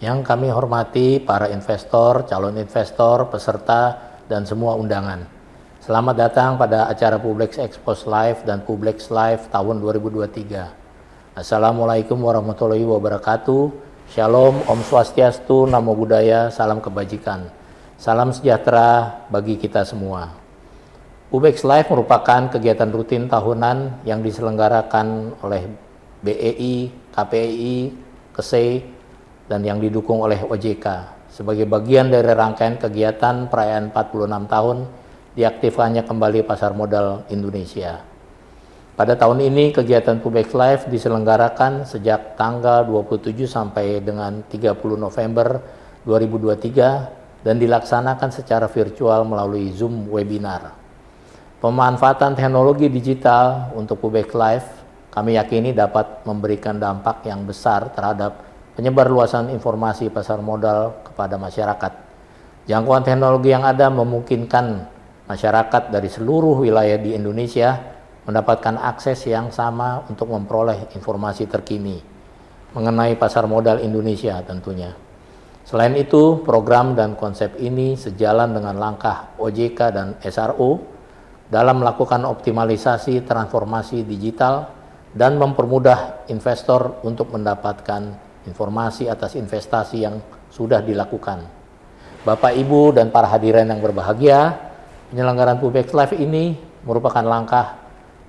Yang kami hormati para investor, calon investor, peserta, dan semua undangan. Selamat datang pada acara Publix Expos Live dan Publix Live tahun 2023. Assalamualaikum warahmatullahi wabarakatuh. Shalom, Om Swastiastu, Namo Buddhaya, salam kebajikan. Salam sejahtera bagi kita semua. Publix Live merupakan kegiatan rutin tahunan yang diselenggarakan oleh BEI, KPEI, KSE, dan yang didukung oleh OJK sebagai bagian dari rangkaian kegiatan perayaan 46 tahun diaktifkannya kembali pasar modal Indonesia. Pada tahun ini kegiatan Publix Live diselenggarakan sejak tanggal 27 sampai dengan 30 November 2023 dan dilaksanakan secara virtual melalui Zoom webinar. Pemanfaatan teknologi digital untuk Publix Live kami yakini dapat memberikan dampak yang besar terhadap penyebarluasan informasi pasar modal kepada masyarakat. Jangkauan teknologi yang ada memungkinkan masyarakat dari seluruh wilayah di Indonesia mendapatkan akses yang sama untuk memperoleh informasi terkini mengenai pasar modal Indonesia tentunya. Selain itu, program dan konsep ini sejalan dengan langkah OJK dan SRO dalam melakukan optimalisasi transformasi digital dan mempermudah investor untuk mendapatkan informasi atas investasi yang sudah dilakukan. Bapak, Ibu, dan para hadirin yang berbahagia, penyelenggaraan Publix Live ini merupakan langkah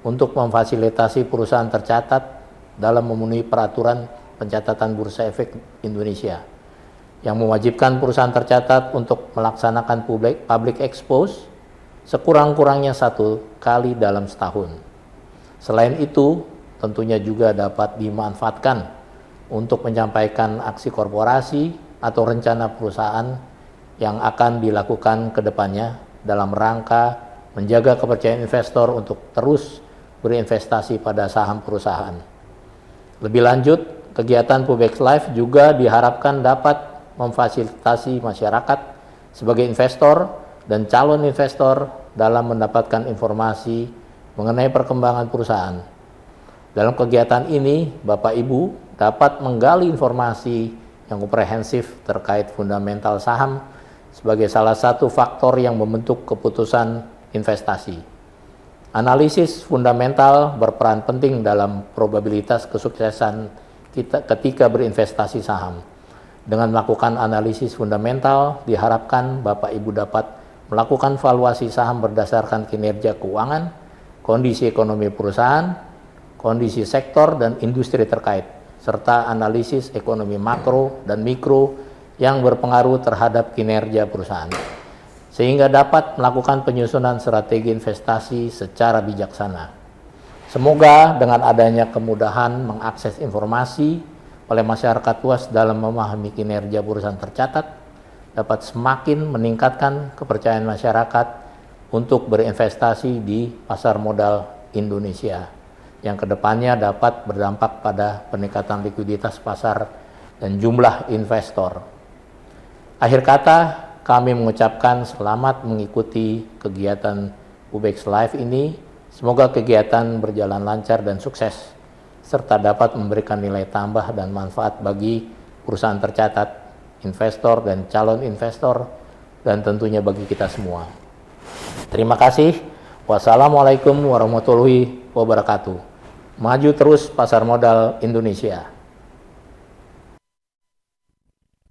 untuk memfasilitasi perusahaan tercatat dalam memenuhi peraturan pencatatan Bursa Efek Indonesia yang mewajibkan perusahaan tercatat untuk melaksanakan public expose sekurang-kurangnya 1 kali dalam setahun. Selain itu, tentunya juga dapat dimanfaatkan untuk menyampaikan aksi korporasi atau rencana perusahaan yang akan dilakukan ke depannya dalam rangka menjaga kepercayaan investor untuk terus berinvestasi pada saham perusahaan. Lebih lanjut, kegiatan Publix Live juga diharapkan dapat memfasilitasi masyarakat sebagai investor dan calon investor dalam mendapatkan informasi mengenai perkembangan perusahaan. Dalam kegiatan ini, Bapak Ibu dapat menggali informasi yang komprehensif terkait fundamental saham sebagai salah satu faktor yang membentuk keputusan investasi. Analisis fundamental berperan penting dalam probabilitas kesuksesan kita ketika berinvestasi saham. Dengan melakukan analisis fundamental, diharapkan Bapak Ibu dapat melakukan valuasi saham berdasarkan kinerja keuangan, kondisi ekonomi perusahaan, kondisi sektor dan industri terkait, serta analisis ekonomi makro dan mikro yang berpengaruh terhadap kinerja perusahaan, sehingga dapat melakukan penyusunan strategi investasi secara bijaksana. Semoga dengan adanya kemudahan mengakses informasi oleh masyarakat luas dalam memahami kinerja perusahaan tercatat, dapat semakin meningkatkan kepercayaan masyarakat untuk berinvestasi di pasar modal Indonesia yang kedepannya dapat berdampak pada peningkatan likuiditas pasar dan jumlah investor. Akhir kata, kami mengucapkan selamat mengikuti kegiatan Publix Live ini. Semoga kegiatan berjalan lancar dan sukses, serta dapat memberikan nilai tambah dan manfaat bagi perusahaan tercatat, investor dan calon investor, dan tentunya bagi kita semua. Terima kasih. Wassalamualaikum warahmatullahi wabarakatuh. Maju terus pasar modal Indonesia.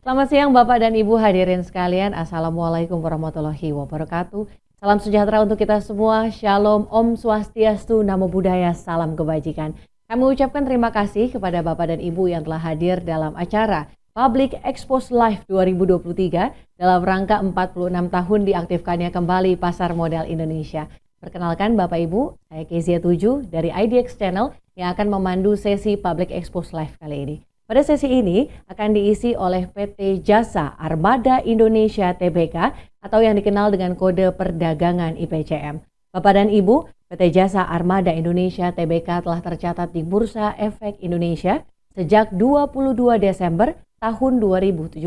Selamat siang Bapak dan Ibu hadirin sekalian. Assalamualaikum warahmatullahi wabarakatuh. Salam sejahtera untuk kita semua. Shalom, Om Swastiastu, Namo Buddhaya, salam kebajikan. Kami ucapkan terima kasih kepada Bapak dan Ibu yang telah hadir dalam acara Publix Expos Live 2023 dalam rangka 46 tahun diaktifkannya kembali pasar modal Indonesia. Perkenalkan Bapak Ibu, saya Kezia 7 dari IDX Channel yang akan memandu sesi Publix Expos Live kali ini. Pada sesi ini akan diisi oleh PT Jasa Armada Indonesia Tbk atau yang dikenal dengan kode perdagangan IPCM. Bapak dan Ibu, PT Jasa Armada Indonesia Tbk telah tercatat di Bursa Efek Indonesia sejak 22 Desember tahun 2017.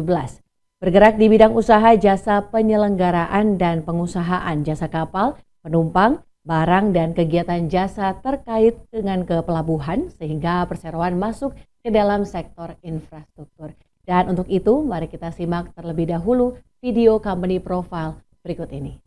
Bergerak di bidang usaha jasa penyelenggaraan dan pengusahaan jasa kapal, penumpang, barang, dan kegiatan jasa terkait dengan kepelabuhan sehingga perseroan masuk ke dalam sektor infrastruktur. Dan untuk itu, mari kita simak terlebih dahulu video company profile berikut ini.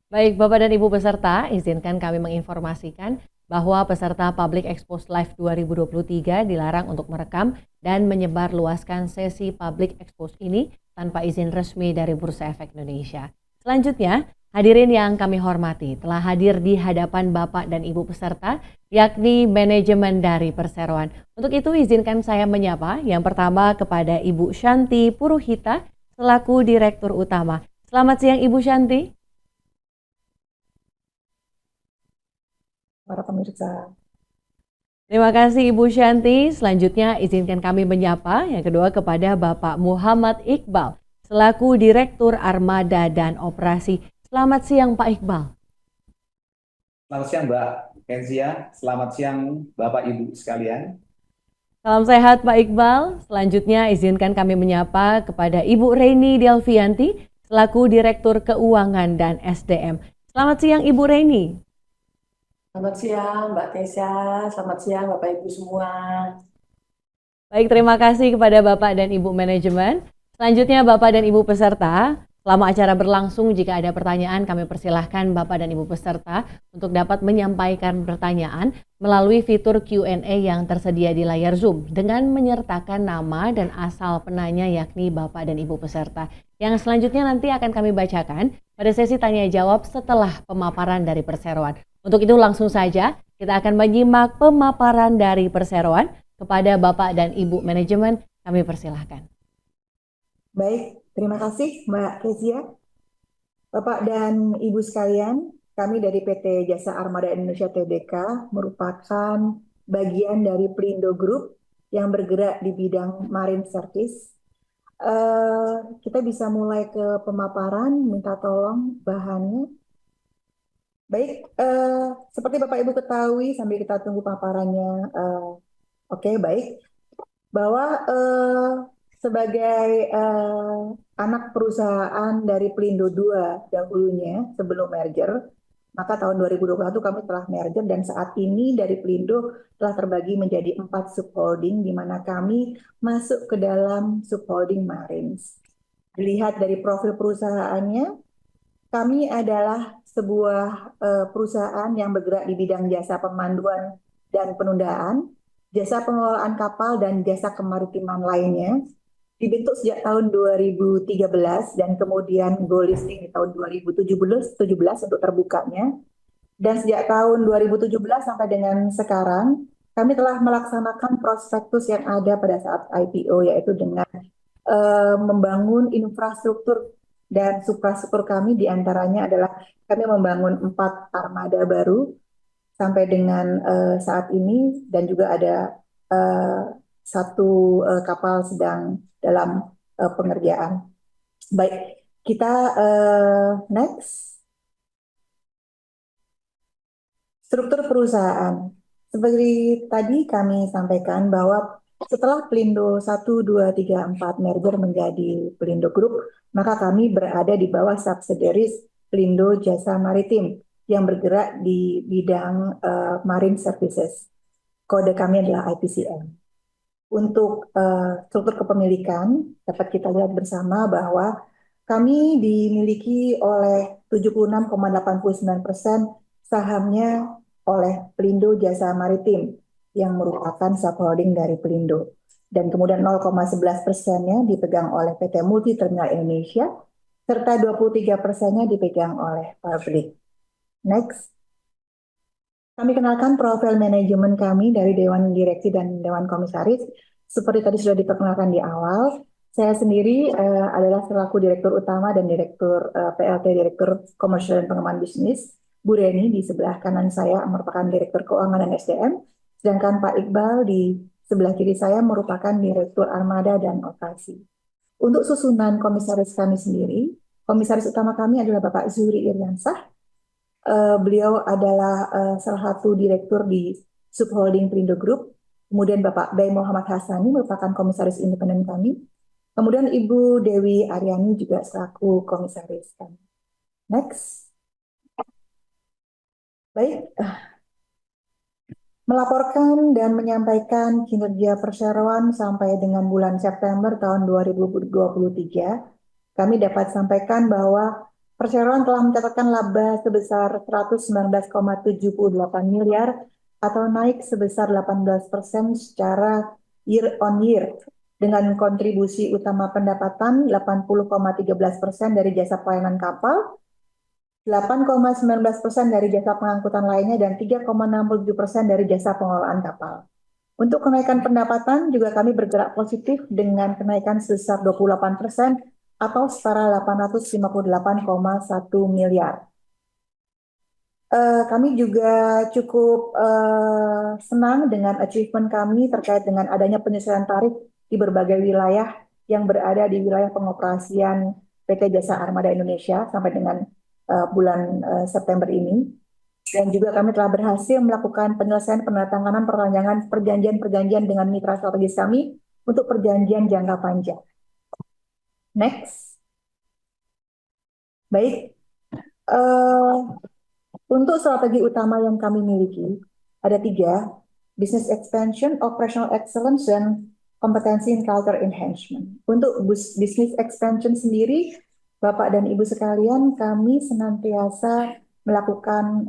Baik, Bapak dan Ibu peserta, izinkan kami menginformasikan bahwa peserta Public Expose Live 2023 dilarang untuk merekam dan menyebarluaskan sesi Public Expose ini tanpa izin resmi dari Bursa Efek Indonesia. Selanjutnya, hadirin yang kami hormati, telah hadir di hadapan Bapak dan Ibu peserta, yakni manajemen dari perseroan. Untuk itu, izinkan saya menyapa yang pertama kepada Ibu Shanti Puruhita selaku Direktur Utama. Selamat siang Ibu Shanti. Para pemirsa. Terima kasih Ibu Shanti. Selanjutnya izinkan kami menyapa yang kedua kepada Bapak Muhammad Iqbal selaku Direktur Armada dan Operasi. Selamat siang Pak Iqbal. Selamat siang Mbak Kenzia, selamat siang Bapak Ibu sekalian. Salam sehat Pak Iqbal. Selanjutnya izinkan kami menyapa kepada Ibu Reni Delvianti selaku Direktur Keuangan dan SDM. Selamat siang Ibu Reni. Selamat siang Mbak Tesya, selamat siang Bapak Ibu semua. Baik, terima kasih kepada Bapak dan Ibu manajemen. Selanjutnya Bapak dan Ibu peserta, selama acara berlangsung jika ada pertanyaan kami persilahkan Bapak dan Ibu peserta untuk dapat menyampaikan pertanyaan melalui fitur Q&A yang tersedia di layar Zoom dengan menyertakan nama dan asal penanya yakni Bapak dan Ibu peserta. Yang selanjutnya nanti akan kami bacakan pada sesi tanya jawab setelah pemaparan dari perseroan. Untuk itu langsung saja kita akan menyimak pemaparan dari perseroan kepada Bapak dan Ibu manajemen. Kami persilahkan. Baik, terima kasih Mbak Kezia. Bapak dan Ibu sekalian, kami dari PT Jasa Armada Indonesia Tbk merupakan bagian dari Pelindo Group yang bergerak di bidang marine service. Kita bisa mulai ke pemaparan, minta tolong bahannya. Baik, seperti Bapak Ibu ketahui sambil kita tunggu paparannya, oke, baik, bahwa sebagai anak perusahaan dari Pelindo II dahulunya sebelum merger, maka tahun 2021 kami telah merger dan saat ini dari Pelindo telah terbagi menjadi 4 subholding di mana kami masuk ke dalam subholding Marines. Dilihat dari profil perusahaannya, kami adalah sebuah perusahaan yang bergerak di bidang jasa pemanduan dan penundaan, jasa pengelolaan kapal dan jasa kemaritiman lainnya. Dibentuk sejak tahun 2013 dan kemudian go listing di tahun 2017 untuk terbukanya. Dan sejak tahun 2017 sampai dengan sekarang, kami telah melaksanakan prospektus yang ada pada saat IPO, yaitu dengan membangun infrastruktur dan suprastruktur kami diantaranya adalah kami membangun 4 armada baru sampai dengan saat ini dan juga ada 1 kapal sedang dalam pengerjaan. Baik, kita next. Struktur perusahaan. Seperti tadi kami sampaikan bahwa setelah Pelindo 1, 2, 3, 4 merger menjadi Pelindo Group, maka kami berada di bawah subsidiaries Pelindo Jasa Maritim yang bergerak di bidang Marine Services. Kode kami adalah IPCM. Untuk struktur kepemilikan, dapat kita lihat bersama bahwa kami dimiliki oleh 76,89% sahamnya oleh Pelindo Jasa Maritim yang merupakan subholding dari Pelindo. Dan kemudian 0,11%-nya dipegang oleh PT Multi Terminal Indonesia, serta 23%-nya dipegang oleh Public. Next. Kami kenalkan profil manajemen kami dari Dewan Direksi dan Dewan Komisaris. Seperti tadi sudah diperkenalkan di awal, saya sendiri adalah selaku Direktur Utama dan Direktur PLT Direktur Komersial dan Pengembangan Bisnis. Bu Reni di sebelah kanan saya merupakan Direktur Keuangan dan SDM, sedangkan Pak Iqbal di sebelah kiri saya merupakan Direktur Armada dan Operasi. Untuk susunan komisaris kami sendiri, komisaris utama kami adalah Bapak Zuhri Iriansah. Beliau adalah salah satu direktur di subholding Pelindo Group. Kemudian Bapak Bay Muhammad Hasani merupakan komisaris independen kami. Kemudian Ibu Dewi Aryani juga selaku komisaris kami. Next. Baik, melaporkan dan menyampaikan kinerja perseroan sampai dengan bulan September tahun 2023, kami dapat sampaikan bahwa perseroan telah mencatatkan laba sebesar 119,78 miliar atau naik sebesar 18% secara year on year dengan kontribusi utama pendapatan 80,13% dari jasa pelayanan kapal, 8,19% dari jasa pengangkutan lainnya, dan 3,67% dari jasa pengelolaan kapal. Untuk kenaikan pendapatan juga kami bergerak positif dengan kenaikan sebesar 28% atau setara 858,1 miliar. Kami juga cukup senang dengan achievement kami terkait dengan adanya penyesuaian tarif di berbagai wilayah yang berada di wilayah pengoperasian PT Jasa Armada Indonesia sampai dengan bulan September ini. Dan juga kami telah berhasil melakukan penyelesaian penandatanganan perjanjian-perjanjian dengan mitra strategis kami untuk perjanjian jangka panjang. Next. Baik, untuk strategi utama yang kami miliki, ada 3, business expansion, operational excellence, dan kompetensi and culture enhancement. Untuk business expansion sendiri, Bapak dan Ibu sekalian, kami senantiasa melakukan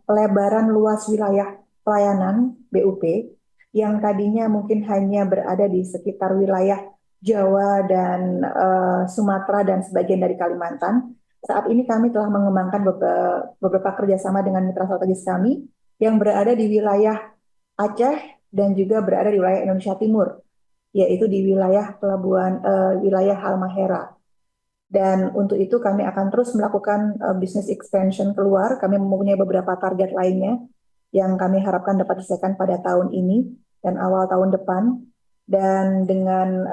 pelebaran luas wilayah pelayanan BUP, yang tadinya mungkin hanya berada di sekitar wilayah Jawa dan Sumatera dan sebagian dari Kalimantan. Saat ini kami telah mengembangkan beberapa kerjasama dengan mitra strategis kami yang berada di wilayah Aceh dan juga berada di wilayah Indonesia Timur, yaitu di wilayah pelabuhan wilayah Halmahera. Dan untuk itu kami akan terus melakukan business expansion keluar. Kami mempunyai beberapa target lainnya yang kami harapkan dapat diselesaikan pada tahun ini dan awal tahun depan. Dan dengan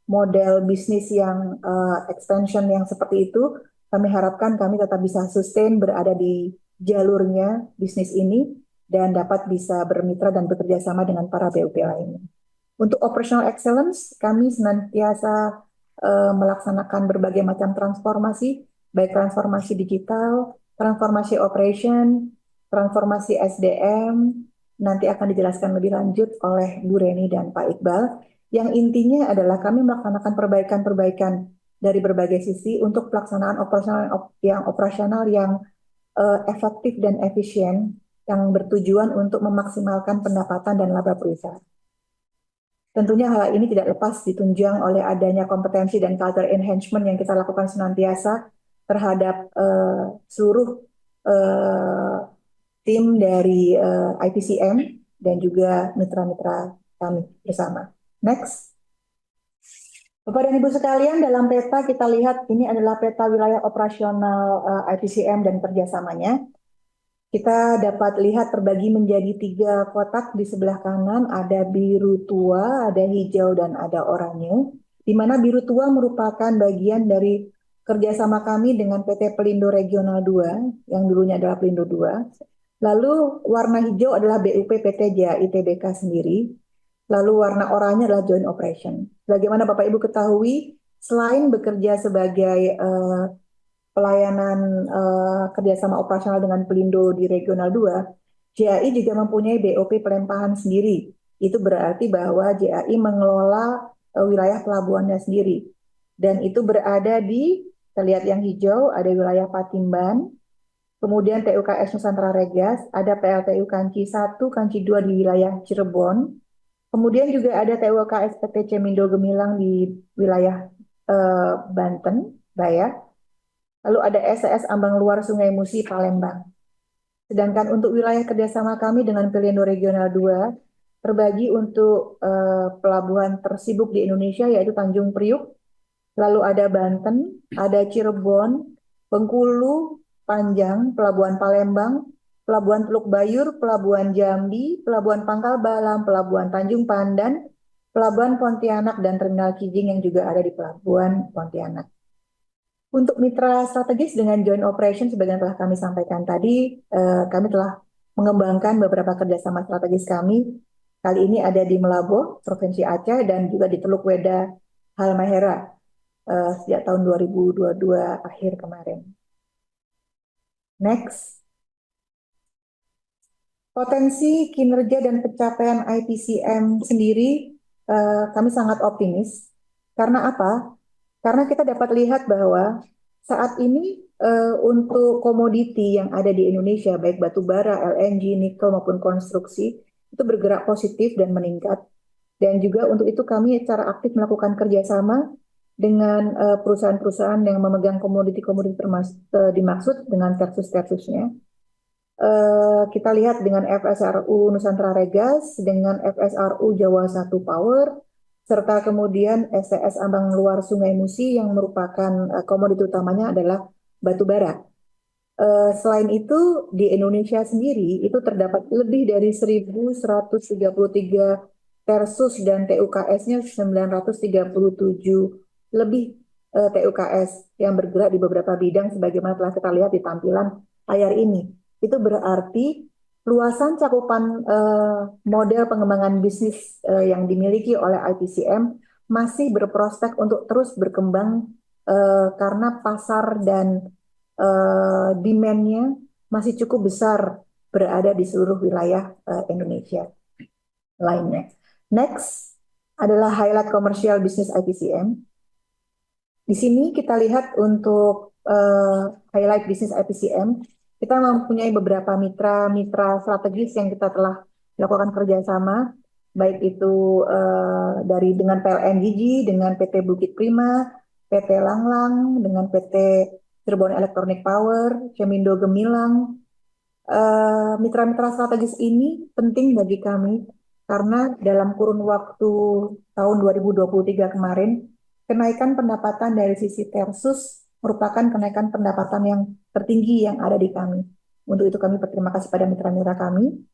model bisnis yang expansion yang seperti itu, kami harapkan kami tetap bisa sustain berada di jalurnya bisnis ini dan dapat bisa bermitra dan bekerja sama dengan para BUP lainnya. Untuk operational excellence, kami senantiasa melaksanakan berbagai macam transformasi, baik transformasi digital, transformasi operation, transformasi SDM, nanti akan dijelaskan lebih lanjut oleh Bu Reni dan Pak Iqbal. Yang intinya adalah kami melaksanakan perbaikan-perbaikan dari berbagai sisi untuk pelaksanaan operasional yang efektif dan efisien, yang bertujuan untuk memaksimalkan pendapatan dan laba perusahaan. Tentunya hal ini tidak lepas ditunjang oleh adanya kompetensi dan culture enhancement yang kita lakukan senantiasa terhadap seluruh tim dari IPCM dan juga mitra-mitra kami bersama. Next. Bapak dan Ibu sekalian, dalam peta kita lihat ini adalah peta wilayah operasional IPCM dan kerjasamanya. Kita dapat lihat terbagi menjadi 3 kotak di sebelah kanan, ada biru tua, ada hijau, dan ada oranye. Di mana biru tua merupakan bagian dari kerjasama kami dengan PT Pelindo Regional 2, yang dulunya adalah Pelindo 2. Lalu warna hijau adalah BUP PT JAI Tbk sendiri. lalu warna oranye adalah joint operation. Bagaimana Bapak Ibu ketahui, selain bekerja sebagai pelayanan kerjasama operasional dengan Pelindo di Regional 2, JAI juga mempunyai BOP pelimpahan sendiri. Itu berarti bahwa JAI mengelola wilayah pelabuhannya sendiri. Dan itu berada di, kita lihat yang hijau, ada wilayah Patimban, kemudian TUKS Nusantara Regas, ada PLTU Kanci 1, Kanci 2 di wilayah Cirebon, kemudian juga ada TUKS PT Cemindo Gemilang di wilayah Banten, Baya, lalu ada STS Ambang Luar Sungai Musi, Palembang. Sedangkan untuk wilayah kerjasama kami dengan Pelindo Regional 2, terbagi untuk pelabuhan tersibuk di Indonesia, yaitu Tanjung Priuk, lalu ada Banten, ada Cirebon, Bengkulu, Panjang, Pelabuhan Palembang, Pelabuhan Teluk Bayur, Pelabuhan Jambi, Pelabuhan Pangkal Balam, Pelabuhan Tanjung Pandan, Pelabuhan Pontianak, dan Terminal Kijing yang juga ada di Pelabuhan Pontianak. Untuk mitra strategis dengan joint operation, sebagaimana telah kami sampaikan tadi, kami telah mengembangkan beberapa kerjasama strategis kami. Kali ini ada di Melaboh, Provinsi Aceh, dan juga di Teluk Weda, Halmahera, sejak tahun 2022 akhir kemarin. Next. Potensi kinerja dan pencapaian IPCM sendiri, kami sangat optimis. Karena apa? Karena kita dapat lihat bahwa saat ini untuk komoditi yang ada di Indonesia, baik batu bara, LNG, nikel maupun konstruksi, itu bergerak positif dan meningkat. Dan juga untuk itu kami secara aktif melakukan kerjasama dengan perusahaan-perusahaan yang memegang komoditi-komoditi dimaksud dengan tersus-tersusnya. Kita lihat dengan FSRU Nusantara Regas, dengan FSRU Jawa 1 Power, serta kemudian STS Ambang Luar Sungai Musi yang merupakan komoditi utamanya adalah batu bara. Selain itu, di Indonesia sendiri itu terdapat lebih dari 1.133 tersus dan TUKS-nya 937 lebih TUKS yang bergerak di beberapa bidang sebagaimana telah kita lihat di tampilan layar ini. Itu berarti luasan cakupan model pengembangan bisnis yang dimiliki oleh IPCM masih berprospek untuk terus berkembang karena pasar dan demand-nya masih cukup besar berada di seluruh wilayah Indonesia lainnya. Next adalah highlight komersial bisnis IPCM. Di sini kita lihat untuk highlight bisnis IPCM, kita mempunyai beberapa mitra strategis yang kita telah melakukan kerjasama, baik itu dari dengan PLN Gigi, dengan PT Bukit Prima, PT Langlang, dengan PT Cirebon Electronic Power, Cemindo Gemilang. Mitra-mitra strategis ini penting bagi kami karena dalam kurun waktu tahun 2023 kemarin, kenaikan pendapatan dari sisi tersus merupakan kenaikan pendapatan yang tertinggi yang ada di kami. Untuk itu kami berterima kasih pada mitra-mitra kami.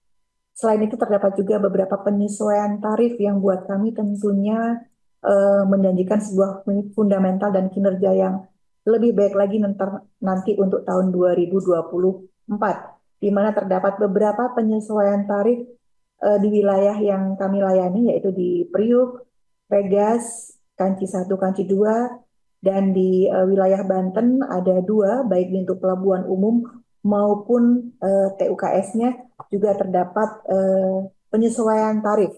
Selain itu terdapat juga beberapa penyesuaian tarif yang buat kami tentunya menjanjikan sebuah fundamental dan kinerja yang lebih baik lagi nanti untuk tahun 2024, di mana terdapat beberapa penyesuaian tarif di wilayah yang kami layani, yaitu di Priuk, Regas, Kanci 1, Kanci 2, dan di wilayah Banten ada 2, baik untuk pelabuhan umum maupun TUKS-nya juga terdapat penyesuaian tarif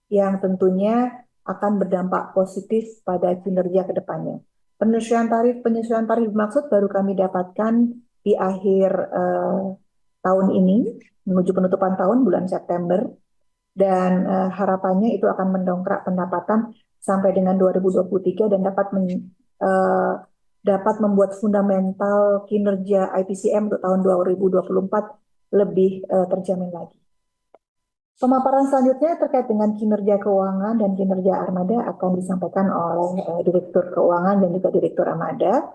yang tentunya akan berdampak positif pada kinerja ke depannya. Penyesuaian tarif maksud baru kami dapatkan di akhir tahun ini, menuju penutupan tahun bulan September, dan harapannya itu akan mendongkrak pendapatan sampai dengan 2023 dan dapat membuat fundamental kinerja IPCM untuk tahun 2024 lebih terjamin lagi. Pemaparan selanjutnya terkait dengan kinerja keuangan dan kinerja Armada akan disampaikan oleh Direktur Keuangan dan juga Direktur Armada.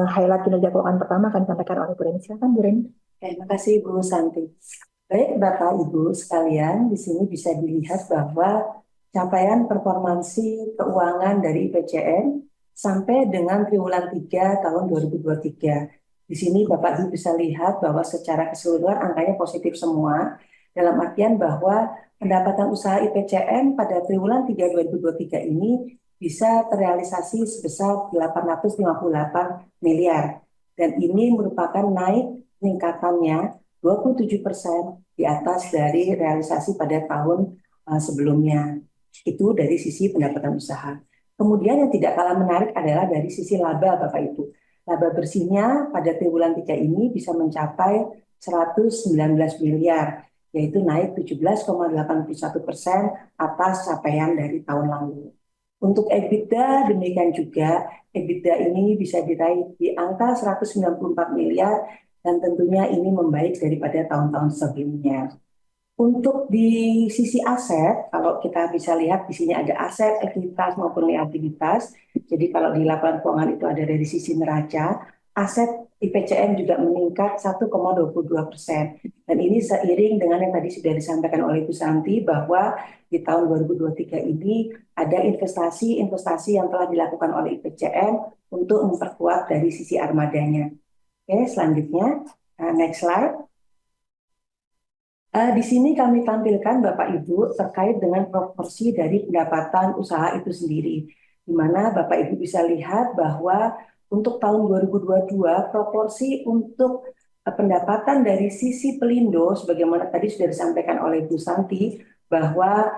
Highlight kinerja keuangan pertama akan disampaikan oleh Bu Reni. Silakan Bu Reni. Terima kasih Bu Santi. Baik Bapak Ibu sekalian, di sini bisa dilihat bahwa capaian performansi keuangan dari IPCM sampai dengan triwulan 3 tahun 2023. Di sini Bapak Ibu bisa lihat bahwa secara keseluruhan angkanya positif semua. dalam artian bahwa pendapatan usaha IPCN pada triwulan 3 2023 ini bisa terrealisasi sebesar 858 miliar. Dan ini merupakan naik peningkatannya 27% di atas dari realisasi pada tahun sebelumnya. Itu dari sisi pendapatan usaha. Kemudian yang tidak kalah menarik adalah dari sisi laba, Bapak Ibu. Laba bersihnya pada triwulan 3 ini bisa mencapai 119 miliar, yaitu naik 17,81% atas capaian dari tahun lalu. Untuk EBITDA demikian juga, EBITDA ini bisa diraih di angka 194 miliar dan tentunya ini membaik daripada tahun-tahun sebelumnya. Untuk di sisi aset, kalau kita bisa lihat di sini ada aset, ekuitas maupun liabilitas. Jadi kalau di laporan keuangan itu ada dari sisi neraca, aset IPCN juga meningkat 1,22%. Dan ini seiring dengan yang tadi sudah disampaikan oleh Bu Santi bahwa di tahun 2023 ini ada investasi yang telah dilakukan oleh IPCN untuk memperkuat dari sisi armadanya. Oke, selanjutnya, next slide. Di sini kami tampilkan Bapak Ibu terkait dengan proporsi dari pendapatan usaha itu sendiri, di mana Bapak Ibu bisa lihat bahwa untuk tahun 2022 proporsi untuk pendapatan dari sisi Pelindo, sebagaimana tadi sudah disampaikan oleh Bu Santi, bahwa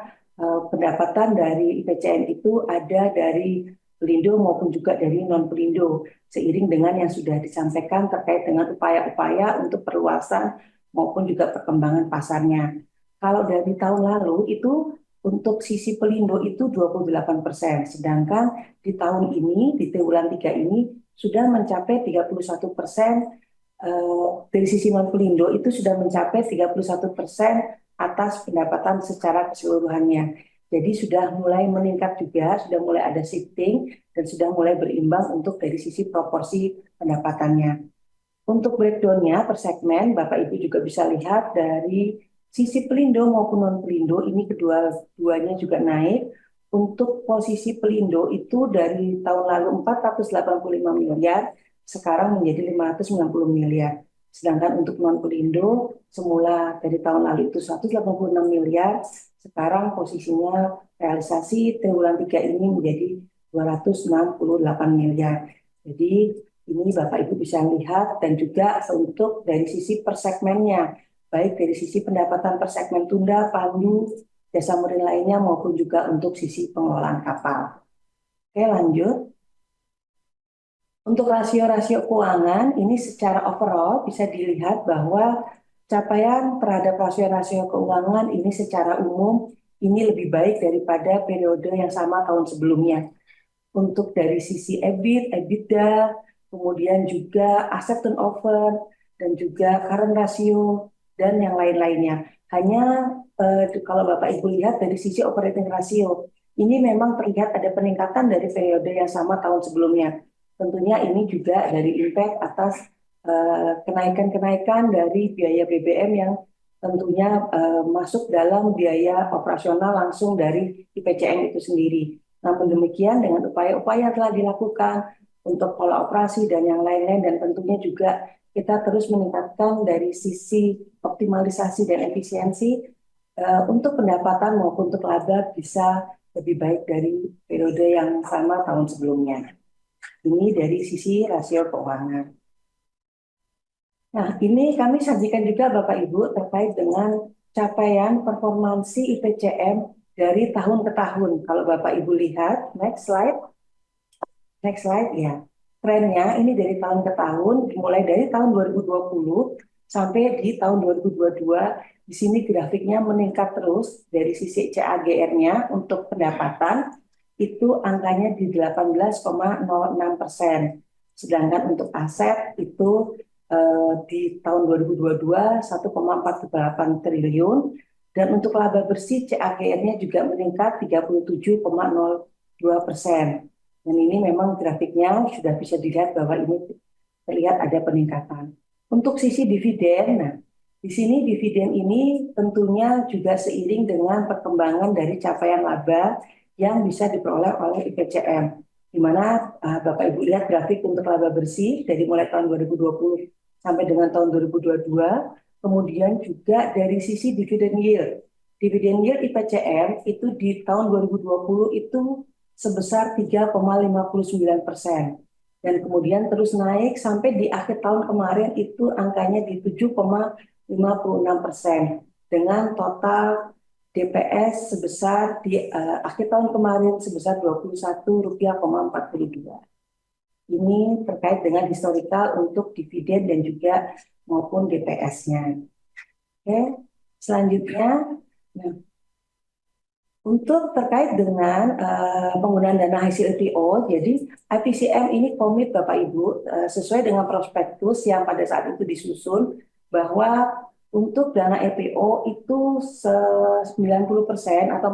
pendapatan dari IPCN itu ada dari Pelindo maupun juga dari non-Pelindo, seiring dengan yang sudah disampaikan terkait dengan upaya-upaya untuk perluasan maupun juga perkembangan pasarnya. Kalau dari tahun lalu itu untuk sisi Pelindo itu 28%, sedangkan di tahun ini, di triwulan 3 ini, sudah mencapai 31%, dari sisi non-Pelindo itu sudah mencapai 31% atas pendapatan secara keseluruhannya. Jadi sudah mulai meningkat juga, sudah mulai ada shifting, dan sudah mulai berimbang untuk dari sisi proporsi pendapatannya. Untuk breakdown-nya per segmen, Bapak Ibu juga bisa lihat dari sisi Pelindo maupun non-Pelindo, ini kedua-duanya juga naik. Untuk posisi Pelindo itu dari tahun lalu 485 miliar, sekarang menjadi 590 miliar. Sedangkan untuk non-Pelindo, semula dari tahun lalu itu 186 miliar, sekarang posisinya realisasi triwulan 3 ini menjadi 268 miliar. Jadi ini Bapak Ibu bisa lihat, dan juga untuk dari sisi per segmennya, baik dari sisi pendapatan per segmen tunda, pandu, jasa marine lainnya maupun juga untuk sisi pengelolaan kapal. Oke, lanjut. Untuk rasio-rasio keuangan, ini secara overall bisa dilihat bahwa capaian terhadap rasio-rasio keuangan ini secara umum ini lebih baik daripada periode yang sama tahun sebelumnya. Untuk dari sisi EBIT, EBITDA, kemudian juga aset turnover, dan juga current ratio, dan yang lain-lainnya. Hanya kalau Bapak Ibu lihat dari sisi operating ratio, ini memang terlihat ada peningkatan dari periode yang sama tahun sebelumnya. Tentunya ini juga dari impact atas kenaikan-kenaikan dari biaya BBM yang tentunya masuk dalam biaya operasional langsung dari IPCN itu sendiri. Namun demikian, dengan upaya-upaya telah dilakukan untuk pola operasi dan yang lain-lain, dan tentunya juga kita terus meningkatkan dari sisi optimalisasi dan efisiensi untuk pendapatan maupun untuk laba bisa lebih baik dari periode yang sama tahun sebelumnya. Ini dari sisi rasio keuangan. Nah, ini kami sajikan juga Bapak Ibu terkait dengan capaian performansi IPCN dari tahun ke tahun. Kalau Bapak Ibu lihat, next slide ya. Trennya ini dari tahun ke tahun, mulai dari tahun 2020 sampai di tahun 2022. Di sini grafiknya meningkat terus dari sisi CAGR-nya untuk pendapatan itu angkanya di 18,06%. Sedangkan untuk aset itu di tahun 2022 1,48 triliun. Dan untuk laba bersih CAGR-nya juga meningkat 37,02%. Dan ini memang grafiknya sudah bisa dilihat bahwa ini terlihat ada peningkatan. Untuk sisi dividen, nah di sini dividen ini tentunya juga seiring dengan perkembangan dari capaian laba yang bisa diperoleh oleh IPCN. Di mana Bapak Ibu lihat grafik untuk laba bersih dari mulai tahun 2020 sampai dengan tahun 2022, kemudian juga dari sisi dividen yield. Dividen yield IPCM itu di tahun 2020 itu sebesar 3,59%. Dan kemudian terus naik sampai di akhir tahun kemarin itu angkanya di 7,56% dengan total DPS sebesar di akhir tahun kemarin sebesar Rp21,42. Ini terkait dengan historikal untuk dividen dan juga maupun DPS-nya. Oke, selanjutnya, nah, untuk terkait dengan penggunaan dana hasil IPO, jadi IPCM ini komit Bapak Ibu sesuai dengan prospektus yang pada saat itu disusun bahwa untuk dana IPO itu 90% atau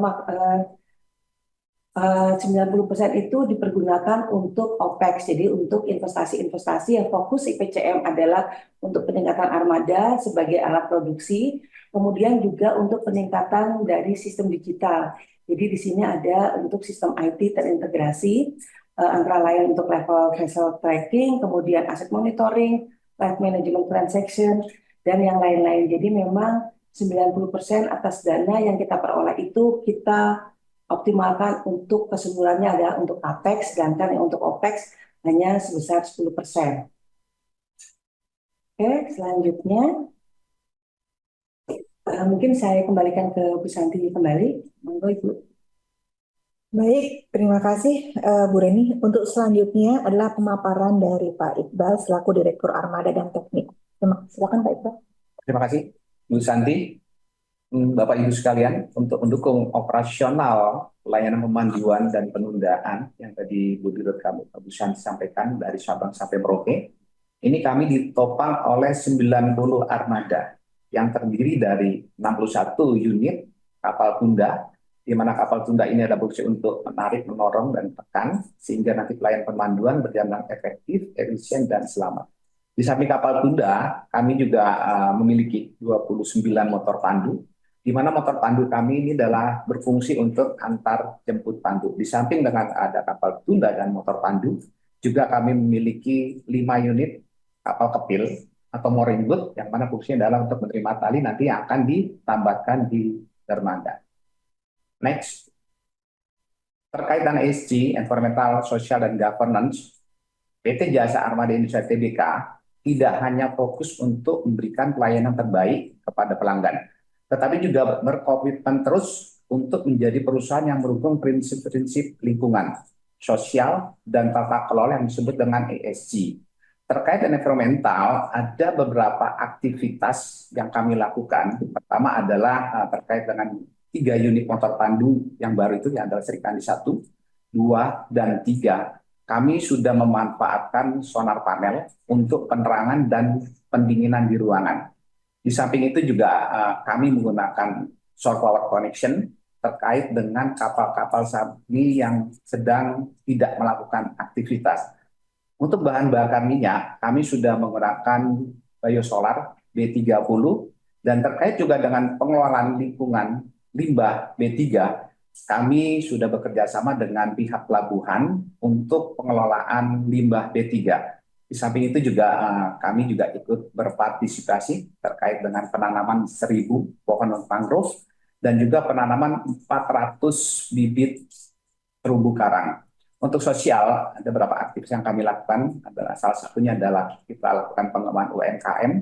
90% itu dipergunakan untuk OPEX, jadi untuk investasi-investasi yang fokus IPCM adalah untuk peningkatan armada sebagai alat produksi, kemudian juga untuk peningkatan dari sistem digital. Jadi di sini ada untuk sistem IT terintegrasi, antara lain untuk level vessel tracking, kemudian asset monitoring, life management transaction, dan yang lain-lain. Jadi memang 90% atas dana yang kita peroleh itu kita optimalkan untuk keseluruhannya adalah untuk CAPEX, sedangkan yang untuk OPEX hanya sebesar 10%. Oke, selanjutnya mungkin saya kembalikan ke Bu Santi kembali. Monggo Ibu. Baik, terima kasih Bu Reni. Untuk selanjutnya adalah pemaparan dari Pak Iqbal selaku Direktur Armada dan Teknik. Silakan Pak Iqbal. Terima kasih, Bu Santi. Bapak Ibu sekalian, untuk mendukung operasional layanan pemanduan dan penundaan yang tadi Bu Dirut kami Bu Santi sampaikan dari Sabang sampai Merauke, ini kami ditopang oleh 90 armada yang terdiri dari 61 unit kapal tunda, di mana kapal tunda ini ada fungsi untuk menarik, menorong, dan tekan, sehingga nanti pelayanan pemanduan berjalan efektif, efisien, dan selamat. Di samping kapal tunda, kami juga memiliki 29 motor pandu, di mana motor pandu kami ini adalah berfungsi untuk antar jemput pandu. Di samping dengan ada kapal tunda dan motor pandu, juga kami memiliki 5 unit kapal kepil atau mooring boat, yang mana fungsinya adalah untuk menerima tali nanti yang akan ditambatkan di dermaga. Next. Terkait dengan ESG, Environmental, Social, dan Governance, PT Jasa Armada Indonesia Tbk tidak hanya fokus untuk memberikan pelayanan terbaik kepada pelanggan, tetapi juga berkomitmen terus untuk menjadi perusahaan yang mendukung prinsip-prinsip lingkungan, sosial, dan tata kelola yang disebut dengan ESG. Terkait dengan environmental, ada beberapa aktivitas yang kami lakukan. Pertama adalah terkait dengan 3 unit motor pandu yang baru itu, yang adalah Serikandi 1, 2, dan 3. Kami sudah memanfaatkan sonar panel untuk penerangan dan pendinginan di ruangan. Di samping itu juga kami menggunakan shore power connection terkait dengan kapal-kapal kami yang sedang tidak melakukan aktivitas. Untuk bahan bakar minyak, kami sudah menggunakan biosolar B30, dan terkait juga dengan pengelolaan lingkungan limbah B3, kami sudah bekerja sama dengan pihak pelabuhan untuk pengelolaan limbah B3. Di samping itu juga kami juga ikut berpartisipasi terkait dengan penanaman 1.000 pohon mangrove dan juga penanaman 400 bibit terumbu karang. Untuk sosial, ada beberapa aktivitas yang kami lakukan, adalah salah satunya adalah kita lakukan pengembangan UMKM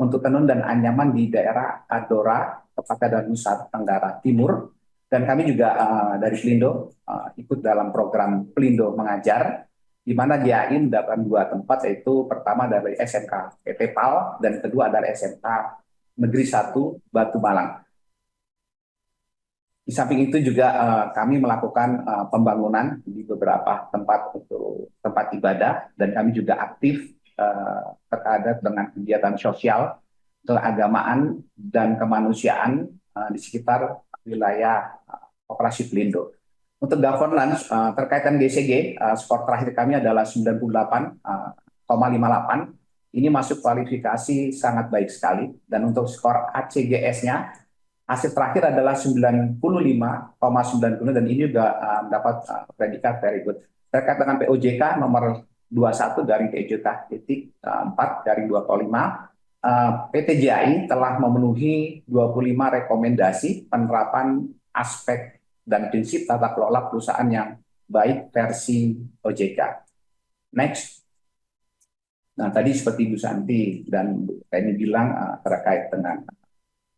untuk tenun dan anyaman di daerah Adora, tepatnya di Nusa Tenggara Timur, dan kami juga dari Pelindo ikut dalam program Pelindo Mengajar, di mana DAI mendapatkan 2 tempat, yaitu pertama dari SMK PT PAL dan kedua dari SMK Negeri 1 Batu Malang. Di samping itu juga kami melakukan pembangunan di beberapa tempat untuk tempat ibadah, dan kami juga aktif terkait dengan kegiatan sosial, keagamaan, dan kemanusiaan di sekitar wilayah operasi Pelindo. Untuk governance terkait dengan GCG, skor terakhir kami adalah 98,58. Ini masuk kualifikasi sangat baik sekali, dan untuk skor ACGS-nya hasil terakhir adalah 95,90, dan ini juga mendapat predikat very good. Terkait dengan POJK nomor 21 dari POJK titik 4 dari 25, PT JAI telah memenuhi 25 rekomendasi penerapan aspek dan prinsip tata kelola perusahaan yang baik versi OJK. Next. Nah, tadi seperti Bu Santi dan Bu Teni bilang terkait dengan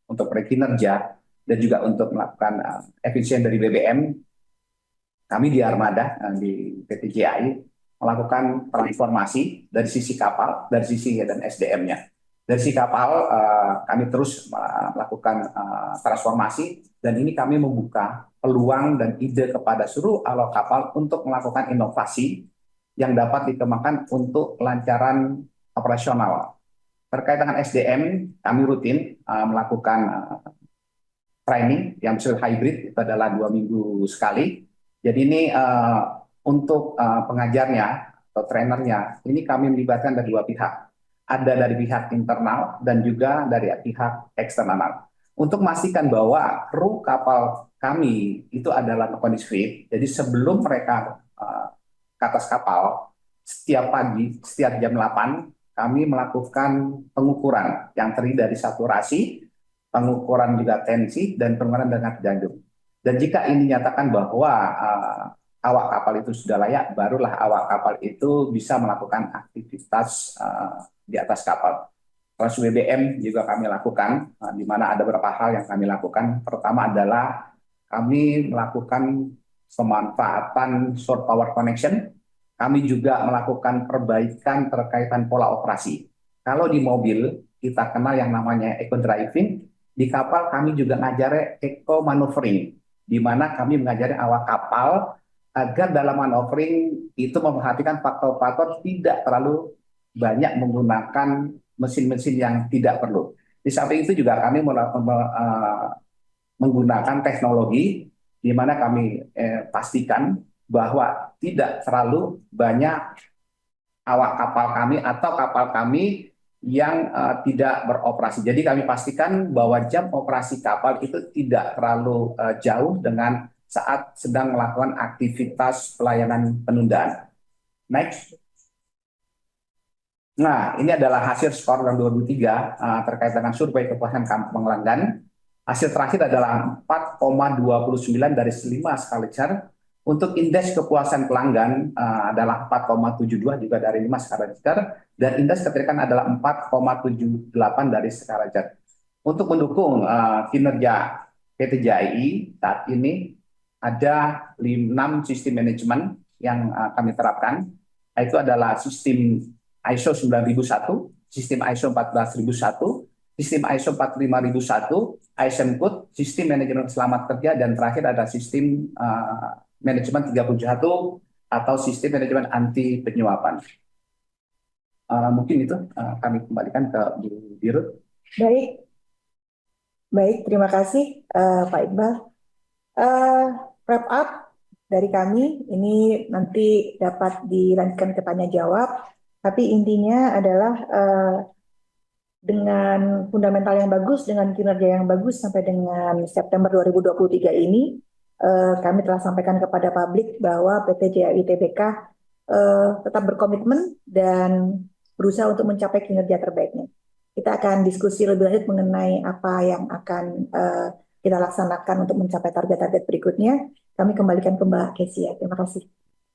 untuk kinerja dan juga untuk melakukan efisien dari BBM, kami di Armada, di PT JAI, melakukan transformasi dari sisi kapal, dari sisi dan SDM-nya. Dari sisi kapal, kami terus melakukan transformasi, dan ini kami membuka peluang dan ide kepada seluruh awak kapal untuk melakukan inovasi yang dapat dikembangkan untuk kelancaran operasional. Terkait dengan SDM, kami rutin melakukan training yang bersifat hybrid, itu adalah 2 minggu sekali. Jadi ini untuk pengajarnya atau trainernya, ini kami melibatkan dari 2 pihak. Ada dari pihak internal dan juga dari pihak eksternal. Untuk memastikan bahwa kru kapal kami itu adalah kondisi fit, jadi sebelum mereka ke atas kapal, setiap pagi, setiap jam 8, kami melakukan pengukuran yang terdiri dari saturasi, pengukuran juga tensi, dan pengukuran dengan jantung. Dan jika ini dinyatakan bahwa awak kapal itu sudah layak, barulah awak kapal itu bisa melakukan aktivitas di atas kapal. Trans BBM juga kami lakukan, di mana ada beberapa hal yang kami lakukan. Pertama adalah kami melakukan pemanfaatan shore power connection. Kami juga melakukan perbaikan terkaitan pola operasi. Kalau di mobil, kita kenal yang namanya eco driving, di kapal kami juga ngajari eco maneuvering, di mana kami mengajari awak kapal agar dalam maneuvering itu memperhatikan faktor-faktor tidak terlalu banyak menggunakan mesin-mesin yang tidak perlu. Di samping itu juga kami menggunakan teknologi di mana kami pastikan bahwa tidak terlalu banyak awak kapal kami atau kapal kami yang tidak beroperasi. Jadi kami pastikan bahwa jam operasi kapal itu tidak terlalu jauh dengan saat sedang melakukan aktivitas pelayanan penundaan. Next. Nah, ini adalah hasil skor tahun 2003 terkait dengan survei kepuasan pelanggan. Hasil terakhir adalah 4,29 dari 5 skala Richard. Untuk indeks kepuasan pelanggan adalah 4,72 juga dari 5 skala Richard. Dan indeks ketertarikan adalah 4,78 dari skala Richard. Untuk mendukung kinerja PT JAI saat ini ada 6 sistem manajemen yang kami terapkan. Itu adalah sistem ISO 9001, sistem ISO 14001, sistem ISO 45001, ISM Code, sistem manajemen selamat kerja, dan terakhir ada sistem manajemen 31 atau sistem manajemen anti penyuapan. Mungkin itu kami kembalikan ke Bu Dirut. Baik, terima kasih Pak Iqbal. Wrap up dari kami, ini nanti dapat dilanjutkan ke tanya jawab, tapi intinya adalah dengan fundamental yang bagus, dengan kinerja yang bagus sampai dengan September 2023 ini, kami telah sampaikan kepada publik bahwa PT JAI Tbk tetap berkomitmen dan berusaha untuk mencapai kinerja terbaiknya. Kita akan diskusi lebih lanjut mengenai apa yang akan kita laksanakan untuk mencapai target-target berikutnya. Kami kembalikan ke Mbak Kesia. Terima kasih.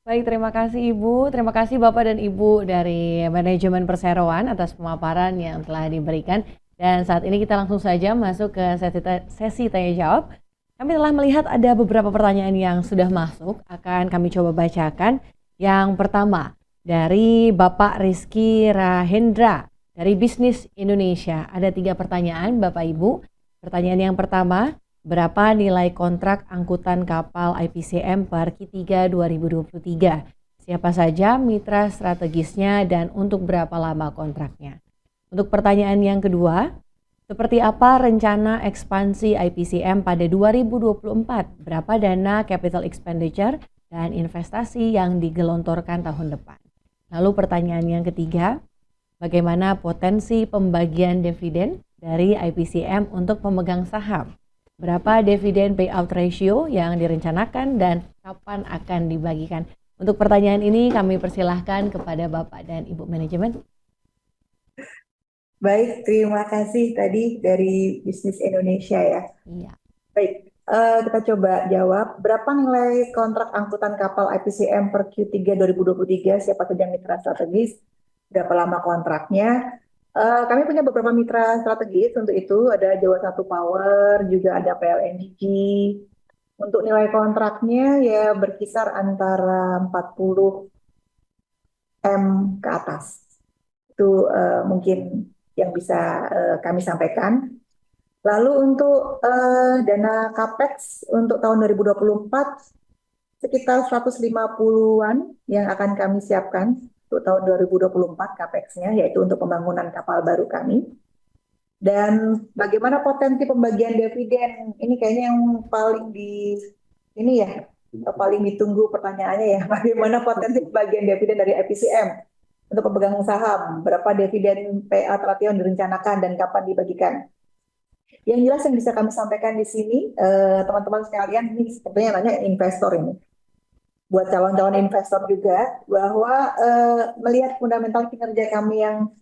Baik, terima kasih Ibu. Terima kasih Bapak dan Ibu dari Manajemen Perseroan atas pemaparan yang telah diberikan. Dan saat ini kita langsung saja masuk ke sesi tanya jawab. Kami telah melihat ada beberapa pertanyaan yang sudah masuk. Akan kami coba bacakan. Yang pertama, dari Bapak Rizky Rahendra dari Bisnis Indonesia. Ada 3 pertanyaan Bapak Ibu. Pertanyaan yang pertama, berapa nilai kontrak angkutan kapal IPCM per Q3 2023? Siapa saja mitra strategisnya dan untuk berapa lama kontraknya? Untuk pertanyaan yang kedua, seperti apa rencana ekspansi IPCM pada 2024? Berapa dana capital expenditure dan investasi yang digelontorkan tahun depan? Lalu pertanyaan yang ketiga, bagaimana potensi pembagian dividen dari IPCM untuk pemegang saham? Berapa dividen payout ratio yang direncanakan dan kapan akan dibagikan? Untuk pertanyaan ini kami persilahkan kepada Bapak dan Ibu manajemen. Baik, terima kasih tadi dari Bisnis Indonesia ya. Iya. Baik, kita coba jawab. Berapa nilai kontrak angkutan kapal IPCM per Q3 2023? Siapa saja mitra strategis? Berapa lama kontraknya? Kami punya beberapa mitra strategis untuk itu. Ada Jawa Satu Power, juga ada PLNG. Untuk nilai kontraknya ya berkisar antara 40 M ke atas. Itu mungkin yang bisa kami sampaikan. Lalu untuk dana CAPEX untuk tahun 2024 sekitar 150-an yang akan kami siapkan untuk tahun 2024 CAPEX-nya, yaitu untuk pembangunan kapal baru kami. Dan bagaimana potensi pembagian dividen? Ini kayaknya yang paling ini ya, paling ditunggu pertanyaannya ya. Bagaimana potensi pembagian dividen dari IPCM untuk pemegang saham? Berapa dividen PA Tration direncanakan dan kapan dibagikan? Yang jelas yang bisa kami sampaikan di sini, teman-teman sekalian, ini sepertinya nanya investor ini. Buat calon-calon investor juga, bahwa melihat fundamental kinerja kami yang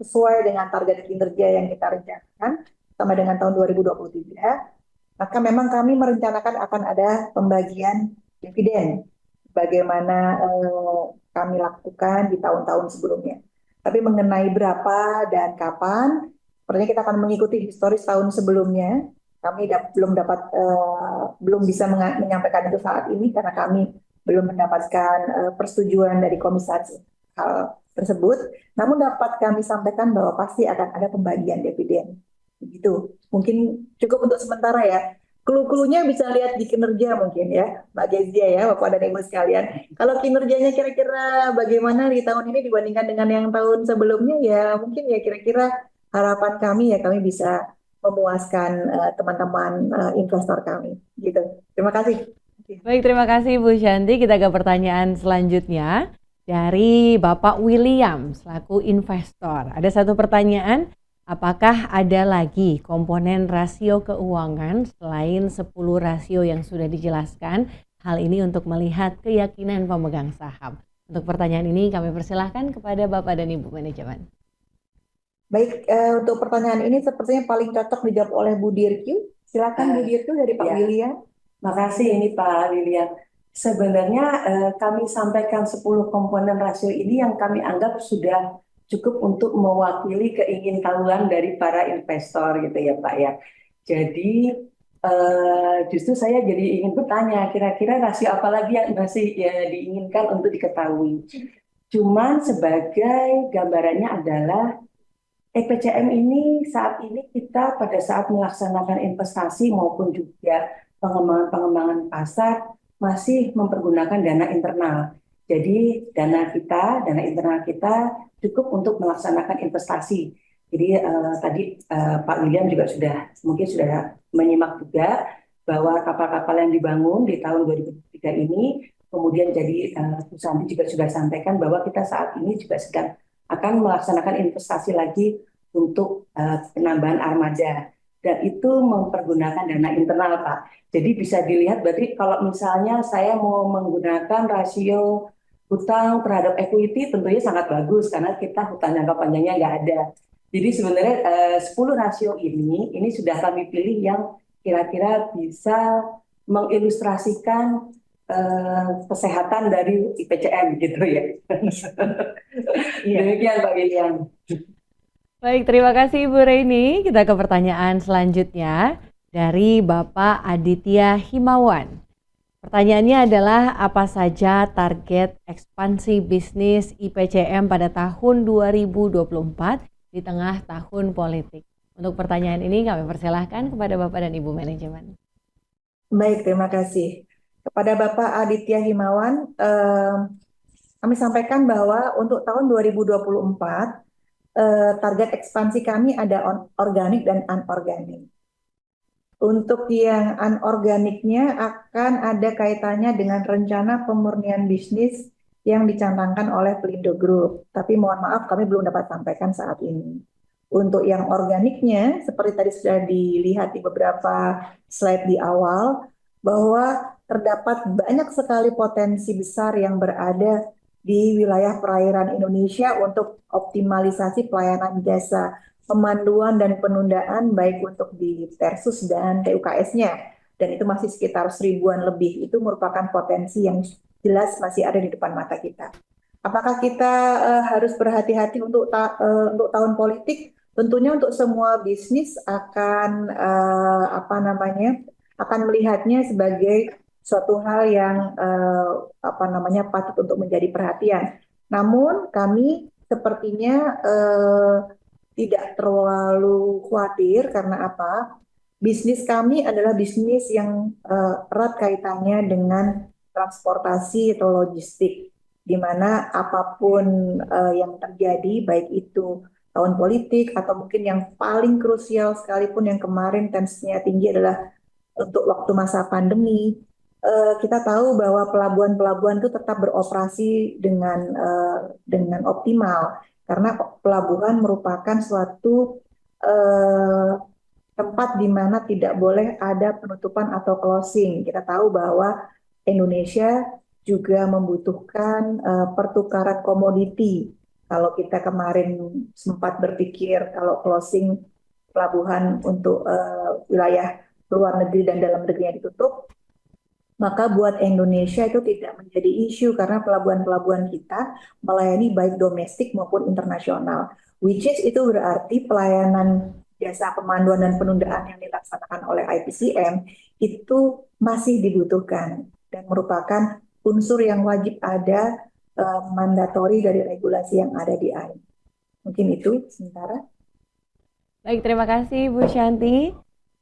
sesuai dengan target kinerja yang kita rencanakan, sama dengan tahun 2023, maka memang kami merencanakan akan ada pembagian dividen, bagaimana kami lakukan di tahun-tahun sebelumnya. Tapi mengenai berapa dan kapan, sepertinya kita akan mengikuti historis tahun sebelumnya. Kami belum bisa menyampaikan itu saat ini karena kami belum mendapatkan persetujuan dari komisaris hal tersebut. Namun dapat kami sampaikan bahwa pasti akan ada pembagian dividen. Begitu. Mungkin cukup untuk sementara ya. Clue-cluenya bisa lihat di kinerja mungkin ya, Mbak Kezia ya, Bapak dan Ibu sekalian. Kalau kinerjanya kira-kira bagaimana di tahun ini dibandingkan dengan yang tahun sebelumnya ya, mungkin ya kira-kira harapan kami ya kami bisa memuaskan teman-teman investor kami. Gitu. Terima kasih. Baik, terima kasih Bu Shanti. Kita ke pertanyaan selanjutnya dari Bapak William selaku investor. Ada satu pertanyaan, apakah ada lagi komponen rasio keuangan selain 10 rasio yang sudah dijelaskan? Hal ini untuk melihat keyakinan pemegang saham. Untuk pertanyaan ini kami persilahkan kepada Bapak dan Ibu manajemen. Baik, untuk pertanyaan ini sepertinya paling cocok dijawab oleh Bu Dirkyu. Silakan Bu Dirkyu dari Pak William. Makasih ini Pak William. Sebenarnya kami sampaikan 10 komponen rasio ini yang kami anggap sudah cukup untuk mewakili keingintahuan dari para investor gitu ya Pak ya. Jadi justru saya jadi ingin bertanya, kira-kira rasio apa lagi yang masih ya, diinginkan untuk diketahui. Cuman sebagai gambarannya adalah EPCM ini saat ini kita pada saat melaksanakan investasi maupun juga pengembangan pasar masih mempergunakan dana internal. Jadi dana internal kita cukup untuk melaksanakan investasi. Jadi tadi Pak William juga mungkin sudah menyimak juga bahwa kapal-kapal yang dibangun di tahun 2003 ini, kemudian jadi Bu Santi juga sudah sampaikan bahwa kita saat ini juga sedang akan melaksanakan investasi lagi untuk penambahan armada. Dan itu mempergunakan dana internal, Pak. Jadi bisa dilihat berarti kalau misalnya saya mau menggunakan rasio hutang terhadap equity tentunya sangat bagus karena kita hutang jangka panjangnya nggak ada. Jadi sebenarnya 10 rasio ini sudah kami pilih yang kira-kira bisa mengilustrasikan kesehatan dari IPCM gitu ya. Demikian Pak William. Baik, terima kasih Ibu Reini. Kita ke pertanyaan selanjutnya dari Bapak Aditya Himawan. Pertanyaannya adalah apa saja target ekspansi bisnis IPCM pada tahun 2024 di tengah tahun politik? Untuk pertanyaan ini kami persilahkan kepada Bapak dan Ibu manajemen. Baik, terima kasih. Kepada Bapak Aditya Himawan, kami sampaikan bahwa untuk tahun 2024, target ekspansi kami ada organik dan anorganik. Untuk yang anorganiknya akan ada kaitannya dengan rencana pemurnian bisnis yang dicanangkan oleh Pelindo Group. Tapi mohon maaf kami belum dapat sampaikan saat ini. Untuk yang organiknya, seperti tadi sudah dilihat di beberapa slide di awal, bahwa terdapat banyak sekali potensi besar yang berada di wilayah perairan Indonesia untuk optimalisasi pelayanan jasa pemanduan dan penundaan baik untuk di Versus dan TUKS-nya. Dan itu masih sekitar 1000-an lebih. Itu merupakan potensi yang jelas masih ada di depan mata kita. Apakah kita harus berhati-hati untuk tahun politik? Tentunya untuk semua bisnis akan akan melihatnya sebagai suatu hal yang patut untuk menjadi perhatian. Namun kami sepertinya tidak terlalu khawatir karena apa? Bisnis kami adalah bisnis yang erat kaitannya dengan transportasi atau logistik, di mana apapun yang terjadi, baik itu tahun politik atau mungkin yang paling krusial sekalipun yang kemarin tensinya tinggi adalah untuk waktu masa pandemi, kita tahu bahwa pelabuhan-pelabuhan itu tetap beroperasi dengan optimal karena pelabuhan merupakan suatu eh, tempat di mana tidak boleh ada penutupan atau closing. Kita tahu bahwa Indonesia juga membutuhkan pertukaran komoditi. Kalau kita kemarin sempat berpikir kalau closing pelabuhan untuk wilayah luar negeri dan dalam negeri yang ditutup, maka buat Indonesia itu tidak menjadi isu karena pelabuhan-pelabuhan kita melayani baik domestik maupun internasional. Which is itu berarti pelayanan jasa pemanduan dan penundaan yang dilaksanakan oleh IPCM itu masih dibutuhkan dan merupakan unsur yang wajib ada mandatori dari regulasi yang ada di AIN. Mungkin itu sementara. Baik, terima kasih Bu Shanti.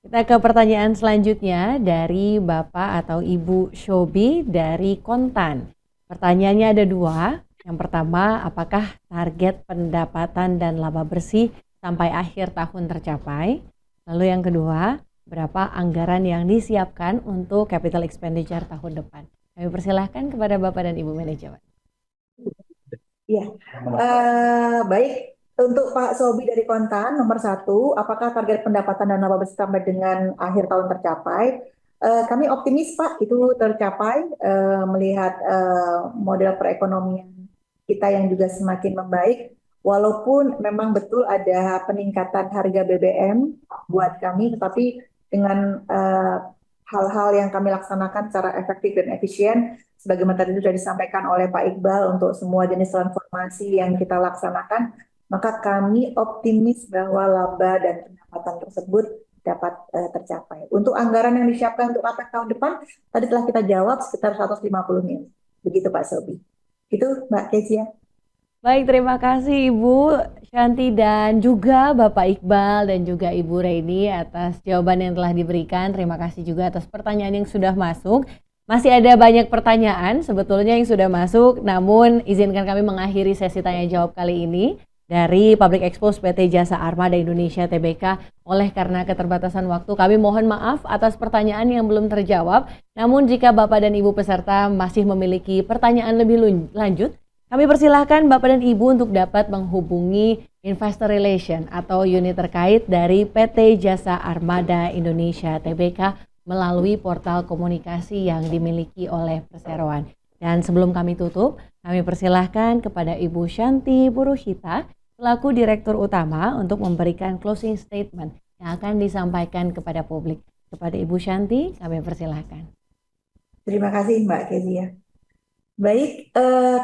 Kita ke pertanyaan selanjutnya dari Bapak atau Ibu Shobi dari Kontan. Pertanyaannya ada dua. Yang pertama, apakah target pendapatan dan laba bersih sampai akhir tahun tercapai? Lalu yang kedua, berapa anggaran yang disiapkan untuk capital expenditure tahun depan? Kami persilahkan kepada Bapak dan Ibu manajemen. Ya, baik. Untuk Pak Sobi dari Kontan, nomor 1, apakah target pendapatan dan laba bersih sampai dengan akhir tahun tercapai? Kami optimis Pak, itu tercapai melihat model perekonomian kita yang juga semakin membaik. Walaupun memang betul ada peningkatan harga BBM buat kami, tetapi dengan hal-hal yang kami laksanakan secara efektif dan efisien, sebagaimana tadi sudah disampaikan oleh Pak Iqbal untuk semua jenis transformasi yang kita laksanakan, maka kami optimis bahwa laba dan pendapatan tersebut dapat tercapai. Untuk anggaran yang disiapkan untuk APEC tahun depan, tadi telah kita jawab sekitar 150 miliar. Begitu Pak Sobi. Itu Mbak Kezia. Baik, terima kasih Ibu Shanti dan juga Bapak Iqbal dan juga Ibu Reini atas jawaban yang telah diberikan. Terima kasih juga atas pertanyaan yang sudah masuk. Masih ada banyak pertanyaan sebetulnya yang sudah masuk, namun izinkan kami mengakhiri sesi tanya jawab kali ini dari Public Expose PT Jasa Armada Indonesia Tbk. Oleh karena keterbatasan waktu, kami mohon maaf atas pertanyaan yang belum terjawab. Namun jika Bapak dan Ibu peserta masih memiliki pertanyaan lebih lanjut, kami persilahkan Bapak dan Ibu untuk dapat menghubungi Investor Relation atau unit terkait dari PT Jasa Armada Indonesia Tbk melalui portal komunikasi yang dimiliki oleh perseroan. Dan sebelum kami tutup, kami persilahkan kepada Ibu Shanti Puruhita, selaku Direktur Utama, untuk memberikan closing statement yang akan disampaikan kepada publik. Kepada Ibu Shanti, kami persilahkan. Terima kasih Mbak Kezia. Baik,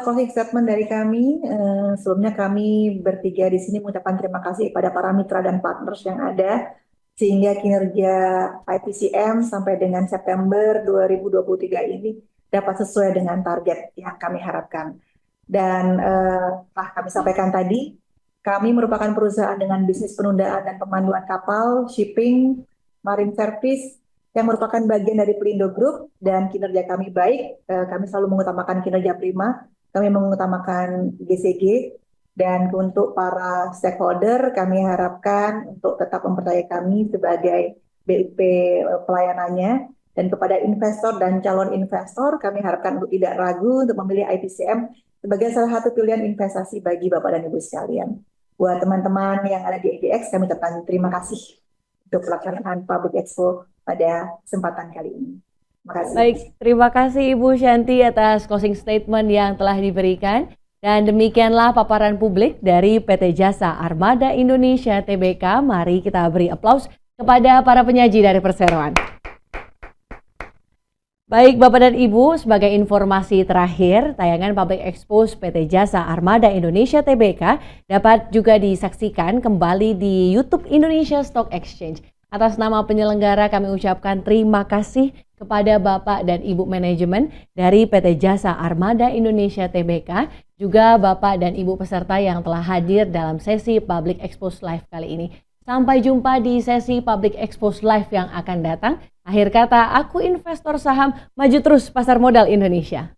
closing statement dari kami. Sebelumnya kami bertiga di sini mengucapkan terima kasih kepada para mitra dan partners yang ada, sehingga kinerja IPCM sampai dengan September 2023 ini dapat sesuai dengan target yang kami harapkan. Dan telah kami sampaikan tadi, kami merupakan perusahaan dengan bisnis penundaan dan pemanduan kapal, shipping, marine service, yang merupakan bagian dari Pelindo Group, dan kinerja kami baik. Kami selalu mengutamakan kinerja prima, kami mengutamakan GCG, dan untuk para stakeholder kami harapkan untuk tetap mempercayai kami sebagai BIP pelayanannya. Dan kepada investor dan calon investor, kami harapkan untuk tidak ragu untuk memilih IPCM sebagai salah satu pilihan investasi bagi Bapak dan Ibu sekalian. Buat teman-teman yang ada di IDX, kami ucapkan terima kasih untuk pelaksanaan Public Expo pada kesempatan kali ini. Makasih. Baik, terima kasih Ibu Shanti atas closing statement yang telah diberikan. Dan demikianlah paparan publik dari PT Jasa Armada Indonesia Tbk. Mari kita beri aplaus kepada para penyaji dari perseroan. Baik Bapak dan Ibu, sebagai informasi terakhir, tayangan Public Expose PT Jasa Armada Indonesia Tbk dapat juga disaksikan kembali di YouTube Indonesia Stock Exchange. Atas nama penyelenggara kami ucapkan terima kasih kepada Bapak dan Ibu manajemen dari PT Jasa Armada Indonesia Tbk, juga Bapak dan Ibu peserta yang telah hadir dalam sesi Public Expose Live kali ini. Sampai jumpa di sesi Public Expose Live yang akan datang. Akhir kata, aku investor saham, maju terus pasar modal Indonesia.